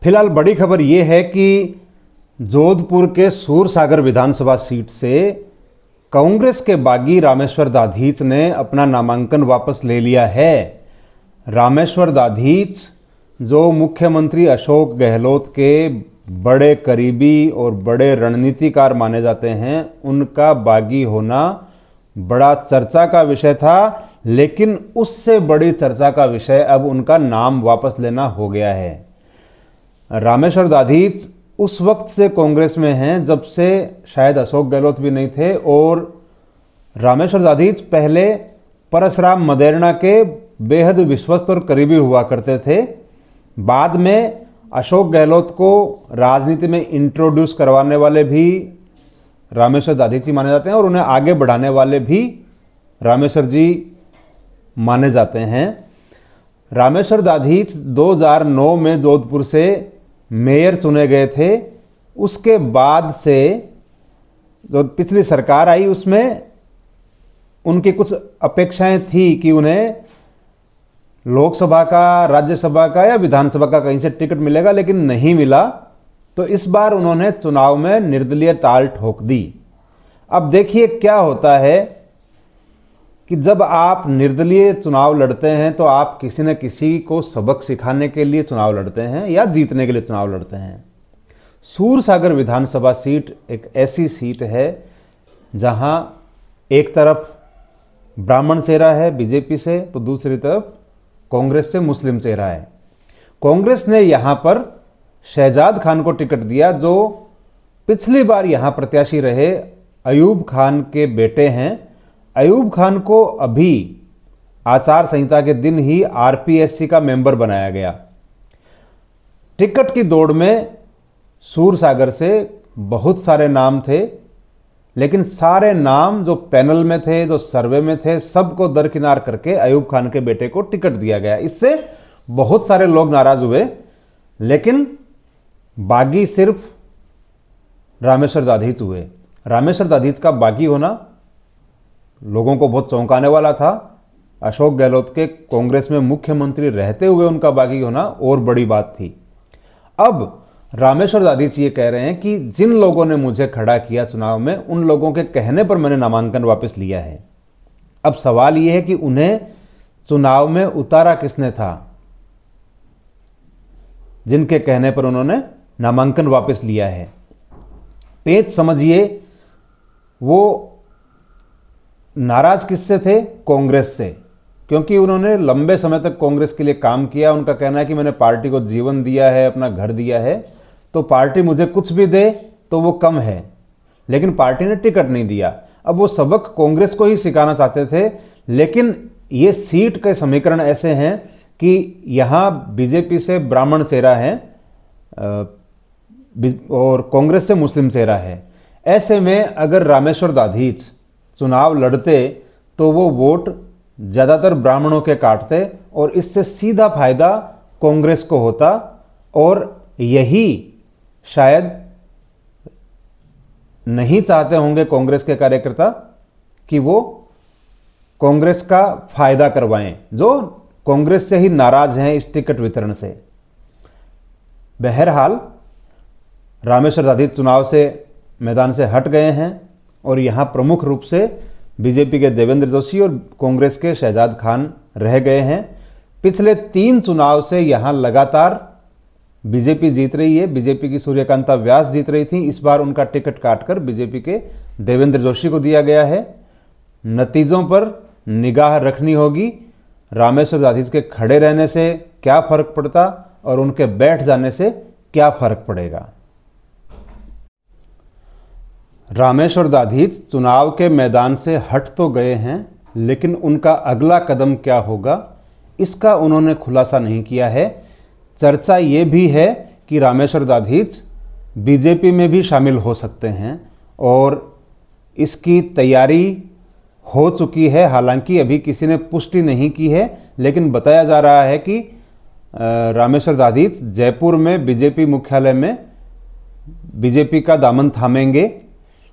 फिलहाल बड़ी खबर ये है कि जोधपुर के सूरसागर विधानसभा सीट से कांग्रेस के बागी रामेश्वर दाधीच ने अपना नामांकन वापस ले लिया है। रामेश्वर दाधीच जो मुख्यमंत्री अशोक गहलोत के बड़े करीबी और बड़े रणनीतिकार माने जाते हैं, उनका बागी होना बड़ा चर्चा का विषय था, लेकिन उससे बड़ी चर्चा का विषय अब उनका नाम वापस लेना हो गया है। रामेश्वर दाधीच उस वक्त से कांग्रेस में हैं जब से शायद अशोक गहलोत भी नहीं थे, और रामेश्वर दाधीच पहले परसराम मदेरणा के बेहद विश्वस्त और करीबी हुआ करते थे। बाद में अशोक गहलोत को राजनीति में इंट्रोड्यूस करवाने वाले भी रामेश्वर दाधीच ही माने जाते हैं और उन्हें आगे बढ़ाने वाले भी रामेश्वर जी माने जाते हैं। रामेश्वर दाधीच 2009 में जोधपुर से मेयर चुने गए थे। उसके बाद से जो पिछली सरकार आई उसमें उनकी कुछ अपेक्षाएं थी कि उन्हें लोकसभा का, राज्यसभा का या विधानसभा का कहीं से टिकट मिलेगा, लेकिन नहीं मिला। तो इस बार उन्होंने चुनाव में निर्दलीय ताल ठोक दी। अब देखिए क्या होता है कि जब आप निर्दलीय चुनाव लड़ते हैं तो आप किसी न किसी को सबक सिखाने के लिए चुनाव लड़ते हैं या जीतने के लिए चुनाव लड़ते हैं। सूरसागर विधानसभा सीट एक ऐसी सीट है जहां एक तरफ ब्राह्मण चेहरा है बीजेपी से, तो दूसरी तरफ कांग्रेस से मुस्लिम चेहरा है। कांग्रेस ने यहां पर शहजाद खान को टिकट दिया, जो पिछली बार यहां प्रत्याशी रहे अयूब खान के बेटे हैं। अयूब खान को अभी आचार संहिता के दिन ही आरपीएससी का मेंबर बनाया गया। टिकट की दौड़ में सूरसागर से बहुत सारे नाम थे, लेकिन सारे नाम जो पैनल में थे, जो सर्वे में थे, सबको दरकिनार करके अयूब खान के बेटे को टिकट दिया गया। इससे बहुत सारे लोग नाराज हुए, लेकिन बागी सिर्फ रामेश्वर दाधीच हुए। रामेश्वर दाधीच का बागी होना लोगों को बहुत चौंकाने वाला था। अशोक गहलोत के कांग्रेस में मुख्यमंत्री रहते हुए उनका बागी होना और बड़ी बात थी। अब रामेश्वर दाधीच ये कह रहे हैं कि जिन लोगों ने मुझे खड़ा किया चुनाव में, उन लोगों के कहने पर मैंने नामांकन वापस लिया है। अब सवाल यह है कि उन्हें चुनाव में उतारा किसने था जिनके कहने पर उन्होंने नामांकन वापस लिया है। पेच समझिए, वो नाराज किससे थे? कांग्रेस से, क्योंकि उन्होंने लंबे समय तक कांग्रेस के लिए काम किया। उनका कहना है कि मैंने पार्टी को जीवन दिया है, अपना घर दिया है, तो पार्टी मुझे कुछ भी दे तो वो कम है, लेकिन पार्टी ने टिकट नहीं दिया। अब वो सबक कांग्रेस को ही सिखाना चाहते थे, लेकिन ये सीट के समीकरण ऐसे हैं कि यहाँ बीजेपी से ब्राह्मण चेहरा है और कांग्रेस से मुस्लिम चेहरा है। ऐसे में अगर रामेश्वर दाधीच चुनाव लड़ते तो वो वोट ज़्यादातर ब्राह्मणों के काटते और इससे सीधा फायदा कांग्रेस को होता, और यही शायद नहीं चाहते होंगे कांग्रेस के कार्यकर्ता कि वो कांग्रेस का फायदा करवाएं, जो कांग्रेस से ही नाराज हैं इस टिकट वितरण से। बहरहाल रामेश्वर दाधीच चुनाव से मैदान से हट गए हैं और यहां प्रमुख रूप से बीजेपी के देवेंद्र जोशी और कांग्रेस के शहजाद खान रह गए हैं। पिछले 3 चुनाव से यहां लगातार बीजेपी जीत रही है। बीजेपी की सूर्यकांता व्यास जीत रही थी, इस बार उनका टिकट काटकर बीजेपी के देवेंद्र जोशी को दिया गया है। नतीजों पर निगाह रखनी होगी। रामेश्वर दाधीच के खड़े रहने से क्या फर्क पड़ता और उनके बैठ जाने से क्या फर्क पड़ेगा। रामेश्वर दाधीच चुनाव के मैदान से हट तो गए हैं, लेकिन उनका अगला कदम क्या होगा इसका उन्होंने खुलासा नहीं किया है। चर्चा ये भी है कि रामेश्वर दाधीच बीजेपी में भी शामिल हो सकते हैं और इसकी तैयारी हो चुकी है। हालांकि अभी किसी ने पुष्टि नहीं की है, लेकिन बताया जा रहा है कि रामेश्वर दाधीच जयपुर में बीजेपी मुख्यालय में बीजेपी का दामन थामेंगे।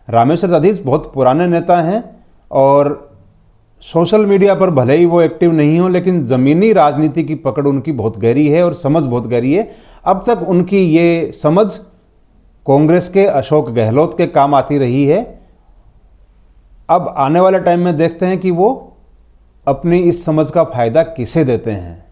रामेश्वर दाधीच बहुत पुराने नेता हैं और सोशल मीडिया पर भले ही वो एक्टिव नहीं हो, लेकिन ज़मीनी राजनीति की पकड़ उनकी बहुत गहरी है और समझ बहुत गहरी है। अब तक उनकी ये समझ कांग्रेस के अशोक गहलोत के काम आती रही है। अब आने वाले टाइम में देखते हैं कि वो अपनी इस समझ का फायदा किसे देते हैं।